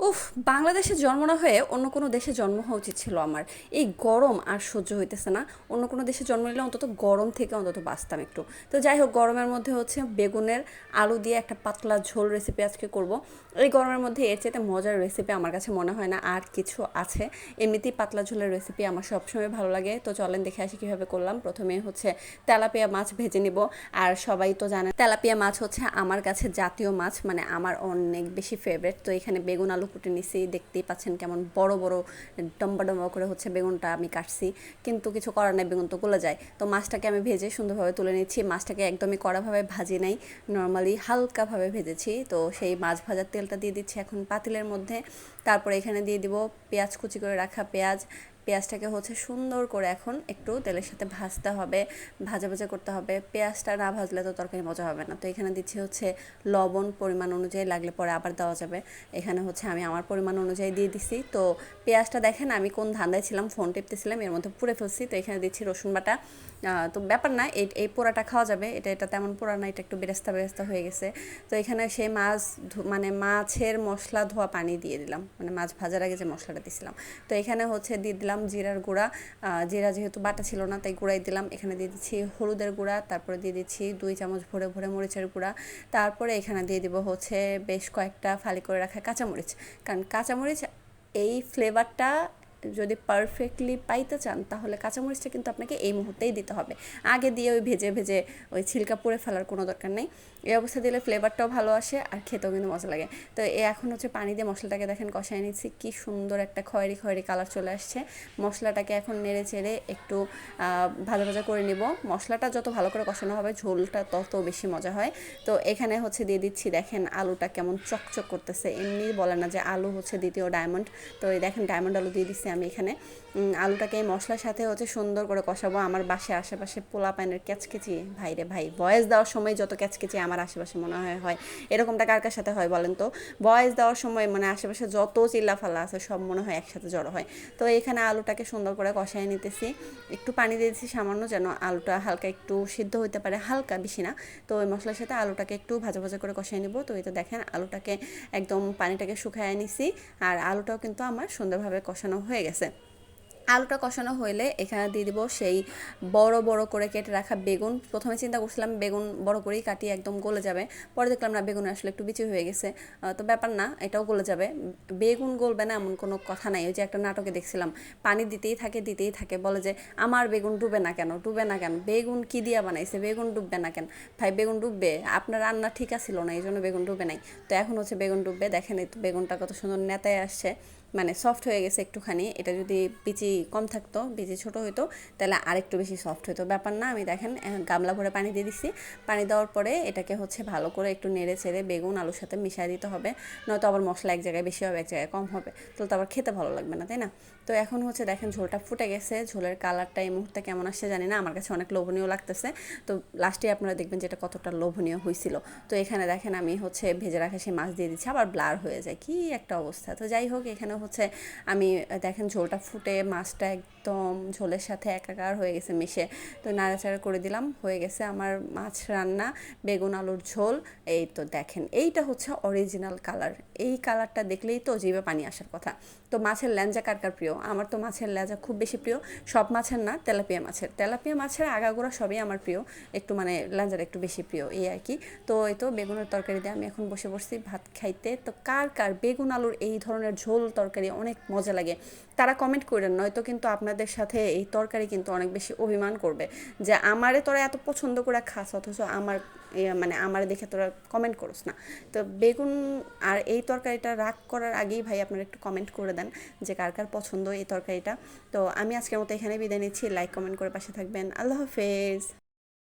উফ, বাংলাদেশে জন্ম না হয়ে অন্য কোনো দেশে জন্ম হওয়া উচিত ছিল আমার। এই গরম আর সহ্য হইতেছে না। অন্য কোনো দেশে জন্ম নিলে অন্তত গরম থেকে অন্তত বাঁচতাম একটু। তো যাই হোক, গরমের মধ্যে হচ্ছে বেগুনের আলু দিয়ে একটা পাতলা ঝোল রেসিপি আজকে করব। এই গরমের মধ্যে এর চাইতে মজার রেসিপি আমার কাছে মনে হয় না আর কিছু আছে। এমনিতেই পাতলা ঝোলের রেসিপি আমার সবসময় ভালো লাগে। তো চলেন দেখে আসি কীভাবে করলাম। প্রথমে হচ্ছে তেলাপিয়া মাছ ভেজে নিব। আর সবাই তো জানে তেলাপিয়া মাছ হচ্ছে আমার কাছে জাতীয় মাছ, মানে আমার অনেক বেশি ফেভারিট। তো এখানে বেগুন আলু কুটে নিছি, দেখতেই পাচ্ছেন কেমন বড় বড় ডম্বা ডম্বা করে হচ্ছে বেগুনটা আমি কাটছি। কিন্তু কিছু করার নাই, বেগুন তো গলে যায়। তো মাছটাকে আমি ভেজে সুন্দরভাবে তুলে নিচ্ছি। মাছটাকে একদমই কড়াভাবে ভাজি নাই, নর্মালি হালকাভাবে ভেজেছি। তো সেই মাছ ভাজার তেলটা দিয়ে দিচ্ছি এখন পাতিলের মধ্যে। তারপরে এখানে দিয়ে দিব পেঁয়াজ, কুচি করে রাখা পেঁয়াজ। পেঁয়াজটাকে হচ্ছে সুন্দর করে এখন একটু তেলের সাথে ভাজতে হবে, ভাজা ভাজা করতে হবে। পেঁয়াজটা না ভাজলে তো তরকারি মজা হবে না। তো এখানে দিচ্ছি হচ্ছে লবণ পরিমাণ অনুযায়ী, লাগলে পরে আবার দেওয়া যাবে। এখানে হচ্ছে আমি আমার পরিমাণ অনুযায়ী দিয়ে দিছি। তো পেঁয়াজটা দেখেন আমি কোন ধান্দায় ছিলাম, ফোন টিপতেছিলাম, এর মধ্যে পুড়ে ফেলছি। তো এখানে দিচ্ছি রসুন বাটা। তো ব্যাপার না, এই পোড়াটা খাওয়া যাবে, এটা তেমন পোড়া না, এটা একটু বেরেস্তা বেরেস্তা হয়ে গেছে। তো এখানে সেই মাছ মানে মাছের মশলা ধোয়া পানি দিয়ে দিলাম, মানে মাছ ভাজার আগে যে মশলাটা দিয়েছিলাম। তো এখানে হচ্ছে দিয়ে দিলাম জিরার গুঁড়া। জিরা যেহেতু বাটা ছিল না তাই গুঁড়াই দিলাম। এখানে দিয়ে দিচ্ছি হলুদের গুঁড়া, তারপরে দিয়ে দিচ্ছি 2 চামচ ভরে ভরে মরিচের গুঁড়া। তারপরে এখানে দিয়ে দিব হচ্ছে বেশ কয়েকটা ফালি করে রাখা কাঁচামরিচ। কারণ কাঁচামরিচ এই ফ্লেভারটা যদি পারফেক্টলি পাইতে চান তাহলে কাঁচামরিচটা কিন্তু আপনাকে এই মুহূর্তেই দিতে হবে। আগে দিয়ে ওই ভেজে ভেজে ওই ছিলকা পুড়ে ফেলার কোনো দরকার নেই। এই অবস্থা দিলে ফ্লেভারটাও ভালো আসে আর খেতেও কিন্তু মজা লাগে। তো এখন হচ্ছে পানি দিয়ে মশলাটাকে দেখেন কষায় নিচ্ছি, কি সুন্দর একটা খয়েরি খয়েরি কালার চলে আসছে। মশলাটাকে এখন নেড়ে চেড়ে একটু ভাজা ভাজা করে নিব। মশলাটা যত ভালো করে কষানো হবে ঝোলটা তত বেশি মজা হয়। তো এখানে হচ্ছে দিয়ে দিচ্ছি, দেখেন আলুটা কেমন চকচক করতেছে। এমনি বলে না যে আলু হচ্ছে দ্বিতীয় ডায়মন্ড। তো এই দেখেন ডায়মন্ড আলু দিয়ে দিচ্ছি আমি এখানে। আলুটাকে এই মশলার সাথে হচ্ছে সুন্দর করে কষাবো। আমার বাসায় আশেপাশে পোলা পানের ক্যাচকেচি, ভাই রে ভাই, ভয়েস দেওয়ার সময় যত ক্যাচকেচি আমার আশেপাশে মনে হয় এরকমটা কার কার সাথে হয় বলেন তো? ভয়েস দেওয়ার সময় মানে আশেপাশে যত চিল্লাফাল্লা আছে সব মনে হয় একসাথে জড়ো হয়। তো এখানে আলুটাকে সুন্দর করে কষায় নিতেছি। একটু পানি দিয়ে দিচ্ছি সামান্য, যেন আলুটা হালকা একটু সিদ্ধ হইতে পারে, হালকা, বেশি না। তো ওই মশলার সাথে আলুটাকে একটু ভাজা ভাজা করে কষায় নিব। তো এই তো দেখেন আলুটাকে একদম পানিটাকে শুকায় নিছি। আর আলুটাও কিন্তু আমার সুন্দরভাবে কষানো হয়ে গেছে। আলুটা কষানো হইলে এখানে দিয়ে দিব সেই বড় বড় করে কেটে রাখা বেগুন। প্রথমে চিন্তা করছিলাম বেগুন বড় করেই কাটিয়ে একদম গলে যাবে, পরে দেখলাম না, বেগুন আসলে একটু বিচি হয়ে গেছে। তো ব্যাপার না, এটাও গলে যাবে। বেগুন গলবে না এমন কোনো কথা নাই। ওই যে একটা নাটকে দেখছিলাম, পানি দিতেই থাকে, বলে যে আমার বেগুন ডুবে না কেন, ডুবে না কেন, বেগুন কি দিয়া বানাইছে, বেগুন ডুববে না কেন? ভাই বেগুন ডুববে, আপনার রান্না ঠিক আছিল না, এই জন্য বেগুন ডুবে নাই। তো এখন হচ্ছে বেগুন ডুববে। দেখেন এই তো বেগুনটা কত সুন্দর নেতায় আসছে, মানে সফট হয়ে গেছে একটুখানি। এটা যদি বিচি কম থাকতো, বিচি ছোটো হইতো, তাহলে আরেকটু বেশি সফট হইতো। ব্যাপার না, আমি দেখেন গামলা ভরে পানি দিয়ে দিচ্ছি। পানি দেওয়ার পরে এটাকে হচ্ছে ভালো করে একটু নেড়ে চেড়ে বেগুন আলুর সাথে মিশিয়ে দিতে হবে। নয়তো আবার মশলা এক জায়গায় বেশি হবে, এক জায়গায় কম হবে, তাহলে তো আবার খেতে ভালো লাগবে না, তাই না? তো এখন হচ্ছে দেখেন ঝোলটা ফুটে গেছে। ঝোলের কালারটা এই মুহূর্তে কেমন আসছে জানি না, আমার কাছে অনেক লোভনীয় লাগতেছে। তো লাস্টে আপনারা দেখবেন যেটা কতটা লোভনীয় হয়েছিল। তো এখানে দেখেন আমি হচ্ছে ভেজে রাখা সেই মাছ দিয়ে দিচ্ছি, আবার ব্লার হয়ে যায়, কি একটা অবস্থা। তো যাই হোক, এখানে হচ্ছে আমি দেখেন ঝোলটা ফুটে মাছটা একদম ঝোলের সাথে একাকার হয়ে গেছে মিশে। তো নাড়াচাড়া করে দিলাম, হয়ে গেছে আমার মাছ রান্না, বেগুন আলুর ঝোল। এই তো দেখেন এইটা হচ্ছে অরিজিনাল কালার। এই কালারটা দেখলেই তো জিভে পানি আসার কথা। তো মাছের ল্যাঞ্জা কার কার প্রিয়? আমার তো মাছের ল্যাঞ্জা খুব বেশি প্রিয়। সব মাছের না, তেলাপিয়া মাছের আগাগোড়া সবই আমার প্রিয়, একটু মানে ল্যাঞ্জাটা একটু বেশি প্রিয়, এই আর কি। তো এই তো বেগুনের তরকারি দিয়ে আমি এখন বসে পড়ছি ভাত খাইতে। তো কার কার বেগুন আলুর এই ধরনের ঝোল তরকারি অনেক মজা লাগে তারা কমেন্ট করেন, নয়তো কিন্তু আপনাদের সাথে এই তরকারি কিন্তু অনেক বেশি অভিমান করবে যে আমারে তোরা এত পছন্দ করে খাস, অথচ আমার মানে আমার দেখে তোরা কমেন্ট করস না। তো বেগুন আর এই তরকারিটা রাগ করার আগেই ভাই আপনারা একটু কমেন্ট করে দেন যে কার কার পছন্দ এই তরকারিটা। তো আমি আজকের মতো এখানে বিদায় নিচ্ছি। লাইক কমেন্ট করে পাশে থাকবেন। আল্লাহ হাফেজ।